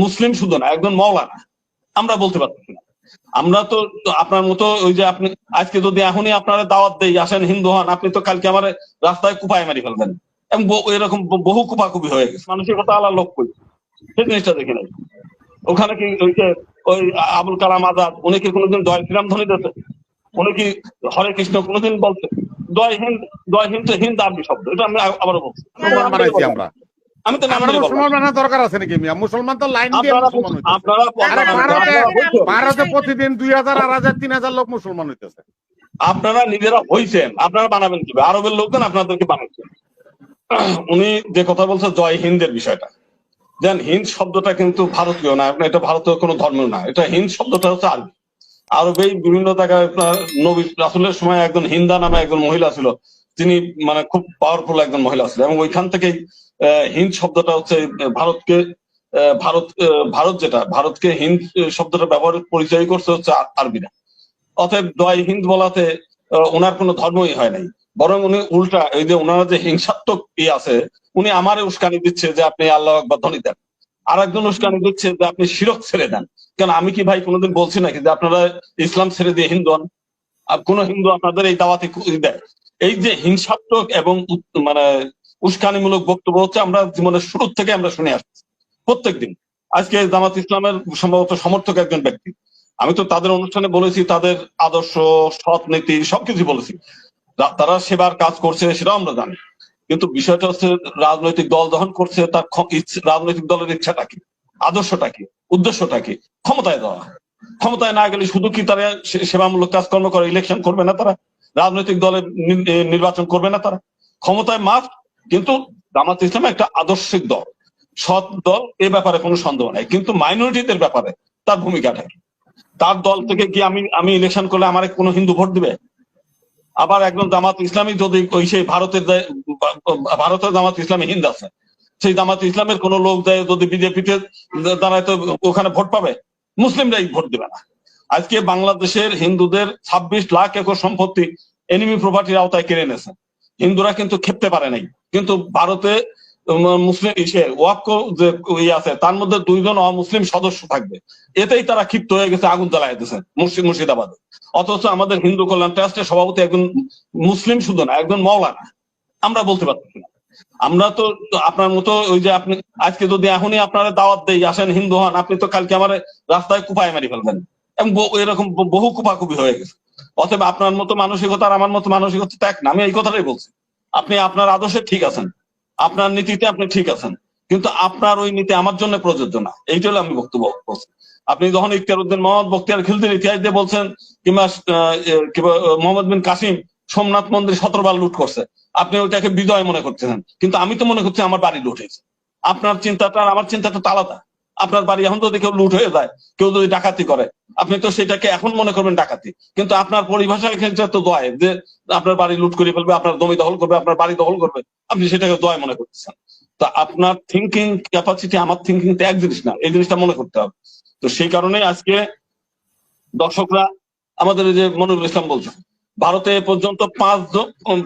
মুসলিম শুধু না, একজন মওলানা, আমরা বলতে পারতেছি না। আমরা তো আপনার মতো ওই যে আপনি আজকে যদি এখনই আপনারা দাওয়াত দেই আসেন হিন্দু হন, আপনি তো কালকে আমার রাস্তায় কুপায় মারি ফেলবেন। এবং এরকম বহু কুপাকুপি হয়ে গেছে, মানুষের কথা আল্লাহ লোক কই সেই জিনিসটা দেখে নাই। ওখানে কি ওই যে ওই আবুল কালাম আজাদ উনি কি কোনোদিন জয় শ্রীরাম ধ্বনি দিতে, উনি কি হরে কৃষ্ণ কোনোদিন বলতে? জয় হিন্দ, জয় হিন্দ হিন্দ আরবি শব্দ, এটা আমি আবারও বলছি। বানাইছি আমরা, আমি তো নাম দিয়ে মুসলমান বানানোর দরকার আছে নাকি? মুসলমান তো লাইন দিয়ে মুসলমান হইতেছে। ভারতে প্রতিদিন 2000 2000 3000 লোক মুসলমান হইতেছে। আপনারা নিজেরা হইছেন, আপনারা বানাবেন কিভাবে? আরবের লোকজন আপনাদেরকে বানাচ্ছে। উনি যে কথা বলছে জয় হিন্দের বিষয়টা, দেন হিন্দ শব্দটা কিন্তু ভারতীয় না, এটা ভারতীয় কোনো ধর্ম না, এটা হিন্দ শব্দটা হচ্ছে আরবি। আরবেই বিভিন্ন জায়গায় নবী রাসূলের সময় একজন হিন্দা নামে একজন মহিলা ছিল, তিনি মানে খুব পাওয়ারফুল একজন মহিলা ছিল, এবং ওইখান থেকেই হিন্দ শব্দটা হচ্ছে ভারতকে ভারত যেটা ভারতকে হিন্দ শব্দটা ব্যবহারের পরিচয় করছে হচ্ছে আরবিরা। অতএব জয় হিন্দ বলাতে ওনার কোনো ধর্মই হয় নাই, বরং উনি উল্টা এই যে ওনারা যে হিংসাত্মক আছে, উনি আমারে উস্কানি দিচ্ছে যে আপনি আল্লাহু আকবার ধ্বনি দেন, আর একজন উস্কানি দিচ্ছে যে আপনি শিরক ছেড়ে দেন। কেন আমি কি ভাই কোনোদিন বলছি নাকি যে আপনারা ইসলাম ছেড়ে দিয়ে হিন্দু হন? আর কোন হিন্দু আপনাদের এই দাওয়াতে দেয়? এই যে হিংসাত্মক এবং মানে উস্কানিমূলক বক্তব্য হচ্ছে আমরা জীবনের শুরু থেকে আমরা শুনে আসছি প্রত্যেকদিন। আজকে জামাত ইসলামের সম্ভবত সমর্থক একজন ব্যক্তি, আমি তো তাদের অনুষ্ঠানে বলেছি তাদের আদর্শ, সৎ নীতি সবকিছু বলেছি, তারা সেবার কাজ করছে সেটাও আমরা জানি। কিন্তু বিষয়টা হচ্ছে রাজনৈতিক দল যখন করছে তার রাজনৈতিক দলের ইচ্ছাটা কি, আদর্শটা কি, উদ্দেশ্যটা কি? ক্ষমতায় দেওয়া। ক্ষমতায় না গেলে শুধু কি তারা সেবামূলক কাজকর্ম করে ইলেকশন করবে না, তারা রাজনৈতিক দলের নির্বাচন করবে না, তারা ক্ষমতায় মাস্ট। কিন্তু জামাত ইসলাম একটা আদর্শিক দল, সৎ দল, এ ব্যাপারে কোনো সন্দেহ নাই। কিন্তু মাইনরিটিদের ব্যাপারে তার ভূমিকাটা কি? তার দল থেকে কি আমি ইলেকশন করলে আমার কোনো হিন্দু ভোট দিবে? আবার একজন জামাত ইসলামী যদি ওই সেই ভারতের জামাত ইসলামী হিন্দ আছে, সেই জামাত ইসলামের কোন লোক যায় যদি বিজেপিতে দাঁড়ায়, তো ওখানে ভোট পাবে? মুসলিমরাই ভোট দিবে না। আজকে বাংলাদেশের হিন্দুদের 26 লাখ একর সম্পত্তি এনিমি প্রপার্টির আওতায় কেড়ে নিয়েছে, হিন্দুরা কিন্তু খেপতে পারে নাই। কিন্তু ভারতে মুসলিম ওয়াক্ফ যে আছে তার মধ্যে 2 জন অমুসলিম সদস্য থাকবে, এতেই তারা ক্ষিপ্ত হয়ে গেছে, আগুন জ্বালায় দিয়েছে মুর্শিদাবাদে। অথচ আমাদের হিন্দু কল্যাণ ট্রাস্টের সভাপতি একজন মুসলিম শুধু না, একজন মওলানা, আমরা বলতে পারতেছি না। আমরা তো আপনার মতো ওই যে আপনি আজকে যদি এখনই আপনারা দাওয়াত দেই আসেন হিন্দু হন, আপনি তো কালকে আমার রাস্তায় কুপায় মারি ফেলবেন। এবং এরকম বহু কুপাকুপি হয়ে গেছে। অতএব আপনার মতো মানসিকতা আর আমার মতো মানসিকতা তো এক না, আমি এই কথাটাই বলছি। আপনি আপনার আদর্শে ঠিক আছেন, আপনার নীতিতে আপনি ঠিক আছেন, কিন্তু আপনার ওই নীতি আমার জন্য প্রযোজ্য না, এইটা হলো আমি বক্তব্য বলছি। আপনি যখন ইখতিয়ার উদ্দিন মোহাম্মদ বখতিয়ার খিলজির ইতিহাস দিয়ে বলছেন, কিংবা মোহাম্মদ বিন কাসিম সোমনাথ মন্দির 17 বার লুট করছে, আপনি ওইটাকে বিজয় মনে করতেছেন, কিন্তু আমি তো মনে করছি আমার বাড়ি লুট হয়েছে। আপনার চিন্তাটা আর আমার চিন্তাটা তো আলাদা। আপনার বাড়ি এখন যদি কেউ লুট হয়ে যায়, কেউ যদি ডাকাতি করে, আপনি তো সেটাকে এখন মনে করবেন ডাকাতি, কিন্তু আপনার পরিভাষায় ক্ষেত্রে তো দয় যে আপনার বাড়ি লুট করে ফেলবে, আপনার জমি দখল করবে, আপনার বাড়ি দখল করবে, আপনি সেটাকে দয় মনে করতেছেন। তো আপনার থিঙ্কিং ক্যাপাসিটি আমার থিঙ্কিং তো এক জিনিস না, এই জিনিসটা মনে করতে হবে। তো সেই কারণে আজকে দর্শকরা আমাদের যে মনিরুল ইসলাম বলছে, ভারতে এ পর্যন্ত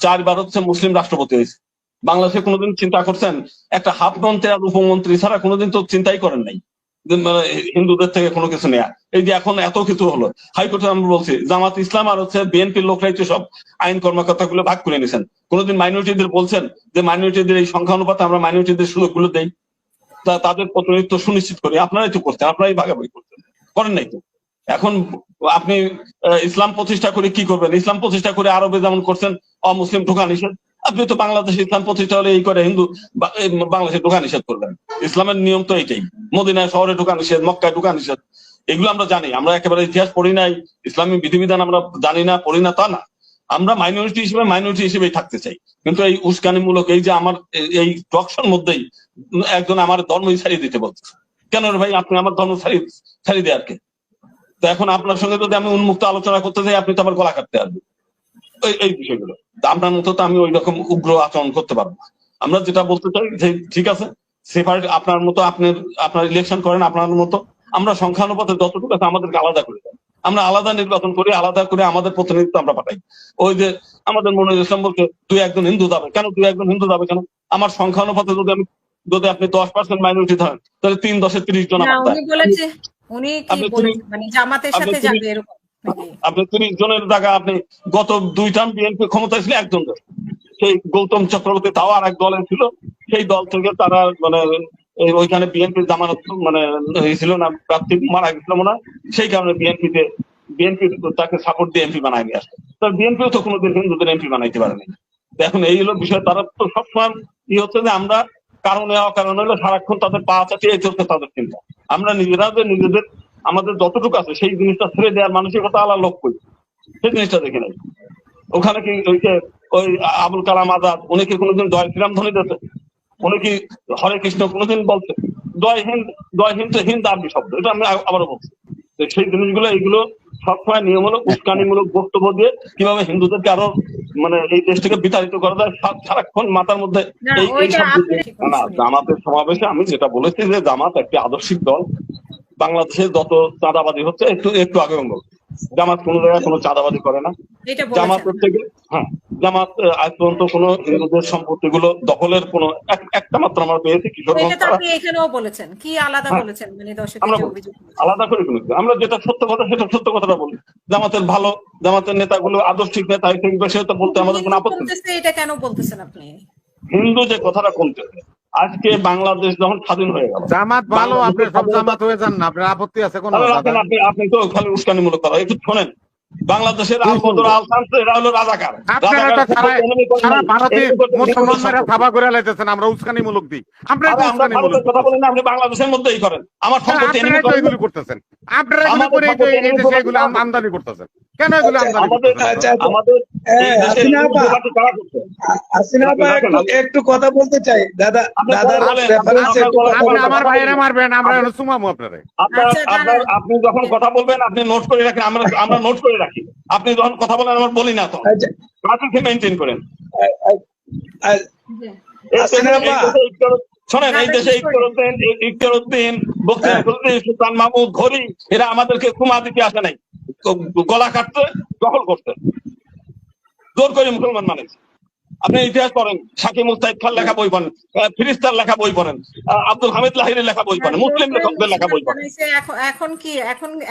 4 বার হচ্ছে মুসলিম রাষ্ট্রপতি হয়েছে। বাংলাদেশে কোনোদিন চিন্তা করছেন একটা হাফ মন্ত্রী আর উপমন্ত্রী ছাড়া কোনোদিন তো চিন্তাই করেন নাই হিন্দুদের থেকে কোনো কিছু নেয়া? এই যে এখন এত কিছু হলো, হাইকোর্টে আমরা বলছি জামাত ইসলাম আর হচ্ছে বিএনপির লোকরাই তো সব আইন কর্মকর্তা গুলো ভাগ করে নিয়েছেন। কোনোদিন মাইনরিটিদের বলছেন যে মাইনরিটিদের এই সংখ্যা অনুপাতে আমরা মাইনরিটিদের সুযোগগুলো দেই, তাদের প্রতিনিধিত্ব সুনিশ্চিত করি? আপনারাই তো করছেন, আপনারাই ভাগাভাগি করছেন, করেন নাই তো। এখন আপনি ইসলাম প্রতিষ্ঠা করে কি করবেন? ইসলাম প্রতিষ্ঠা করে আরবে যেমন করছেন অমুসলিম ঢোকা নিষেধ, আপনি তো বাংলাদেশে ইসলাম প্রতিষ্ঠা হলে এই করে হিন্দু বাংলাদেশে ঢোকা নিষেধ করবেন। ইসলামের নিয়ম তো এইটাই, মদিনায় শহরে ঢোকা নিষেধ, মক্কায় ঢোকা নিষেধ, এগুলো আমরা জানি। আমরা একেবারে ইতিহাস পড়ি নাই, ইসলামী বিধিবিধান আমরা জানি না, পড়ি না তা না, আমরা মাইনরিটি হিসেবেই থাকতে চাই। কিন্তু এই উস্কানিমূলক এই যে আমার এই টকশন মধ্যেই একজন আমার ধর্মই ছাড়িয়ে দিতে বলছে, কেন রে ভাই আপনি আমার ধর্ম ছাড়িয়ে দেয় আর কে? তো এখন আপনার সঙ্গে যদি আমি উন্মুক্ত আলোচনা করতে যাই, আপনি তো আবার গলা কাটতে আসবেন এই বিষয়গুলো। আপনার মতো তো আমি ওই রকম উগ্র আচরণ করতে পারবো না। আমরা যেটা বলতে চাই যে ঠিক আছে, সেপারেট আপনার মতো আপনার ইলেকশন করেন আপনার মতো, আমরা সংখ্যানুপাতে যতটুকু আছে আমাদেরকে আলাদা করে দেন, আমরা আলাদা নির্বাচন করি, আলাদা করে আমাদের প্রতিনিধিত্ব আমরা পাঠাই। ওই যে আমাদের মনিরুল ইসলাম বলছে 2-1 জন হিন্দু যাবে, কেন 2-1 জন হিন্দু যাবে কেন? আমার সংখ্যানুপাতে যদি আমি যদি আপনি 10% মাইনরিটি ধরেন তাহলে 3-10-30 জন না, আমার উনি বলেছে, উনি কি আপনি বলেছে মানে জামাতের আপনি সাথে যাবে এরকম নাকি? আপনি 30 জনের জায়গা আপনি গত 2 টার্ম বিএনপি ক্ষমতায় ছিল একজন দল। সেই গৌতম চক্রবর্তী তাও আর এক দলের ছিল, সেই দল থেকে তারা মানে ওইখানে বিএনপি জামানত মানে হয়েছিল না, প্রার্থী মারা গেছিল মনে হয়, সেই কারণে বিএনপি তাকে সাপোর্ট দিয়ে এমপি বানায় নিয়ে আসে। তার বিএনপিও তো কোনোদিন হিন্দুদের এমপি বানাইতে পারেনি। এখন এই হলো বিষয়, তারা তো সবসময় হচ্ছে যে আমরা কারণে অকারণে হলো সারাক্ষণ তাদের পা চাটিয়ে চলতে তাদের চিন্তা। আমরা নিজেরা যে নিজেদের আমাদের যতটুকু আছে সেই জিনিসটা ছেড়ে দেওয়ার মানসিকতা আলাদা লোক করি, সেই জিনিসটা দেখে নাই। ওখানে কি ওই আবুল কালাম আজাদ উনি কি কোনোদিন জয় শ্রীরাম ধ্বনি দিয়েছে? উনি কি হরে কৃষ্ণ কোনোদিন বলছে? জয় হিন্দ তো হিন্দ আরবি শব্দ, এটা আমি আবারও বলছি। সেই জিনিসগুলো এইগুলো সবসময় নিয়মমূলক উস্কানিমূলক বক্তব্য দিয়ে কিভাবে হিন্দুদেরকে আরো মানে এই দেশ থেকে বিতাড়িত করা যায় সারাক্ষণ মাথার মধ্যে এই শব্দ। না, জামাতের সমাবেশে আমি যেটা বলেছি যে জামাত একটি আদর্শিক দল। বাংলাদেশে যত চাঁদাবাজি হচ্ছে একটু আগে জামাত কোনো জায়গায় কোনো চাঁদাবাজি করে না। জামাতের থেকে জামাত আজ পর্যন্ত কোনো হিন্দুদের সম্পত্তি গুলো দখলের কোনো একটা মাত্র আমরা পেয়েছি কিশোরগঞ্জ। এখানেও বলেছেন কি আলাদা বলেছেন মানে আলাদা করে আমরা যেটা সত্য কথা সেটা সত্য কথাটা বলি। জামাতের ভালো, জামাতের নেতাগুলো আদর্শিক নেতা সেটা বলতে আমাদের কোনো আপত্তি নেই। এটা কেন বলতেছেন আপনি? হিন্দু যে কথাটা কোনটা, আজকে বাংলাদেশ যখন স্বাধীন হয়ে গেল, জামাত ভালো, আপনি সব জামাত হয়ে যান না, আপনার আপত্তি আছে কোনো? আপনি তো খালি উস্কানিমূলক কথা একটু শোনেন। বাংলাদেশের আল বদর আল শামস এরা হলো রাজাকার। সারা ভারতে মুসলমানরা সাবা করে লাইতেছেন, আমরা উস্কানিমূলক দিই। আমরা কথা বলেন না, আপনি বাংলাদেশের মধ্যেই করেন। আমার সম্পত্তি এগুলো করতেছেন, আপনারা এগুলো করে এই দেশে এগুলো আমদানি করতেছেন। কেন এগুলো আমদানি করতেছেন? আমাদের একটু কথা বলতে চাই দাদা। আমার ভাইয়েরা মারবেন, আমরা সুমামু আপনারে। আপনি যখন কথা বলবেন আপনি নোট করে রাখেন, আমরা নোট করে রাখি। আপনি যখন কথা বলেন আমরা বলি না, তো ট্রাফিককে মেইনটেইন করেন। শোনেন, এই দেশে ইকরারউদ্দিন, বখতিয়ারউদ্দিন, সুলতান মাহমুদ ঘড়ি এরা আমাদেরকে ক্ষমা দিতে আসে নাই, গলা কাটতে দখল করতে জোর করে মুসলমান মানুষ। আপনি ইতিহাস পড়েন, শাকিব মুস্তাহিদ খান লেখা বই পড়েন, ফিরিস্তার লেখা বই পড়েন, আব্দুল হামিদ লাহিরের লেখা বই পড়েন, মুসলিম লেখকদের লেখা বই পড়েন।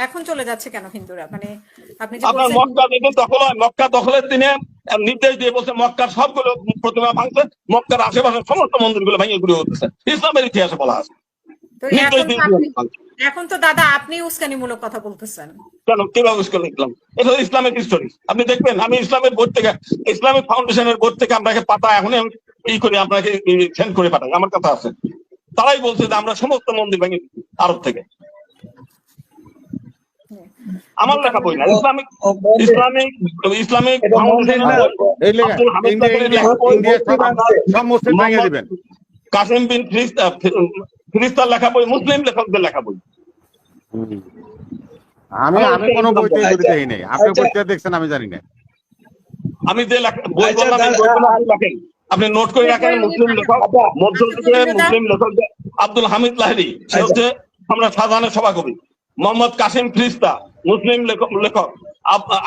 এখন চলে যাচ্ছে কেন হিন্দুরা? মানে আপনি আপনার মক্কা যেদিন দখল হয়, মক্কা দখলের দিনে নির্দেশ দিয়ে বলছে মক্কার সবগুলো প্রতিমা ভাঙছে, মক্কার আশেপাশে সমস্ত মন্দিরগুলো ভেঙে গুড়িয়ে উঠতেছে, ইসলামের ইতিহাসে বলা আছে। এখন তো দাদা আপনি উস্কানিমূলক কথা বলতেছেন কেন? কিভাবে উস্কানি দিলাম? এটা ইসলামিক হিস্টোরি, আপনি দেখবেন। আমি ইসলামের বোর্ড থেকে, ইসলামিক ফাউন্ডেশনের বোর্ড থেকে আপনাকে পাতা এখনই আমি করি, আপনাকে সেন্ড করে পাঠাই, আমার কথা আছে। তারাই বলছে যে আমরা সমস্ত মন্দির ভেঙে দিচ্ছি আরব থেকে। আমার লেখা বই না, ইসলামিক কাসিম বিন ফিরিস্তার লেখা বই, মুসলিম লেখকদের লেখা বই। আমি কোনো বইতে দেই নাই, আপনি বইতে দেখছেন আমি জানি না। আমি যে বই বললাম লেখেন, আপনি নোট করে রাখেন। মুসলিম লেখক, মধ্যযুগের মুসলিম লেখক আব্দুল হামিদ লাহিরি, সে হচ্ছে আমরা শাহজাহানের সভাকবি। মোহাম্মদ কাসিম ফিরিস্তা, মুসলিম লেখক।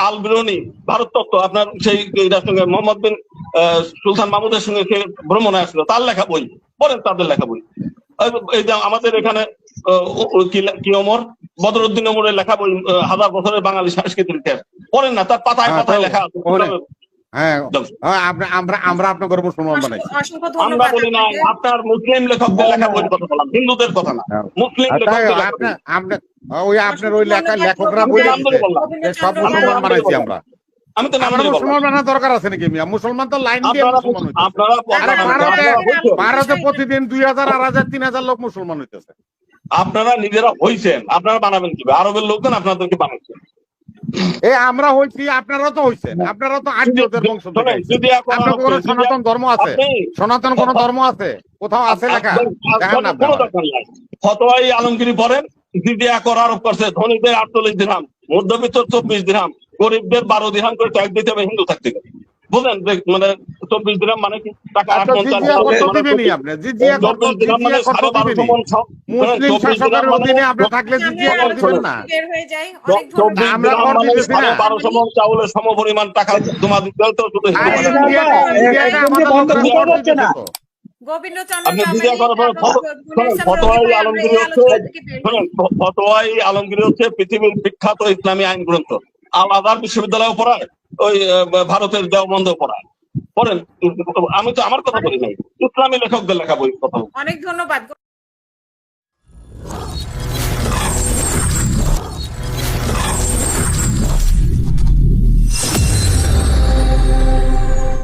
আল বিরুনি, ভারত তত্ত্ব, আপনার সেই সঙ্গে মোহাম্মদ বিন সুলতান মাহমুদের সঙ্গে সে ভ্রমণে আসলো, তার লেখা বই পড়েন, তাদের লেখা বই। এই যে আমাদের এখানে কি ওমর, বদরুদ্দিন ওমরের লেখা বই, 1000 বছরের বাঙালি সাংস্কৃতিক ইতিহাস পড়েন না, তার পাতায় পাতায় লেখা আছে। আমরা আপনার মুসলমান বানাই, আমরা বলি না। আপনার মুসলিম লেখকদের লেখা বই কথা বললাম, হিন্দুদের কথা না। মুসলিম আপনার ওই লেখকরা বই সব মুসলমান বানাইছি আমরা। আমি তো মুসলমান বানানোর দরকার আছে নাকি? মুসলমান তো লাইন দিয়ে ভারতে প্রতিদিন 2000, 2000, 3000 লোক মুসলমান হইতেছে। আপনারা নিজেরা হইছেন, আপনারা বানাবেন কিভাবে? আরবের লোকজন আপনাদেরকে বানাচ্ছে। আমরা হইছি, আপনারা তো হইছেন, আপনারা তো আর্যদের বংশ থেকে। আপনার কোনো সনাতন ধর্ম আছে? সনাতন কোন ধর্ম আছে? কোথাও আছে লেখা? ফতোয়াই আলমগিরি পড়েন, জিজিয়া কর আরোপ করছে, ধনীদের 48 দিরহাম, মধ্যবিত্ত 24 দিরহাম, গরিবদের 12 দিরহাম করে ট্যাক্স দিতে হবে হিন্দু থাকতে গেলে। বুঝলেন? মানে 24 দিরহাম মানে কি? টাকা 850 মুসলিম শাসকের অধীনে আপনি থাকলে জিজিয়া করে দিবেন না? 1200 মণ চাউলের সমপরিমাণ টাকা জমা দিতে হয়, তো শুধু গোবিন্দচন্দ্র আপনি চামেলি জিজ্ঞাসা করার পর গুণের সামনে ফতোয়াই ভাই, আমরা এই আলমগীর হচ্ছে আলোচনা থেকে বের হই। ফতোয়াই আলমগীর হচ্ছে পৃথিবীর বিখ্যাত ইসলামী আইন গ্রন্থ। আল আজহার বিশ্ববিদ্যালয়ে পড়ায়, ওই ভারতের দেওবন্দেও পড়ায়। পড়েন, আমি তো আমার কথা বলি নাই, ইসলামী লেখকদের লেখা বই কথা বলি। অনেক ধন্যবাদ।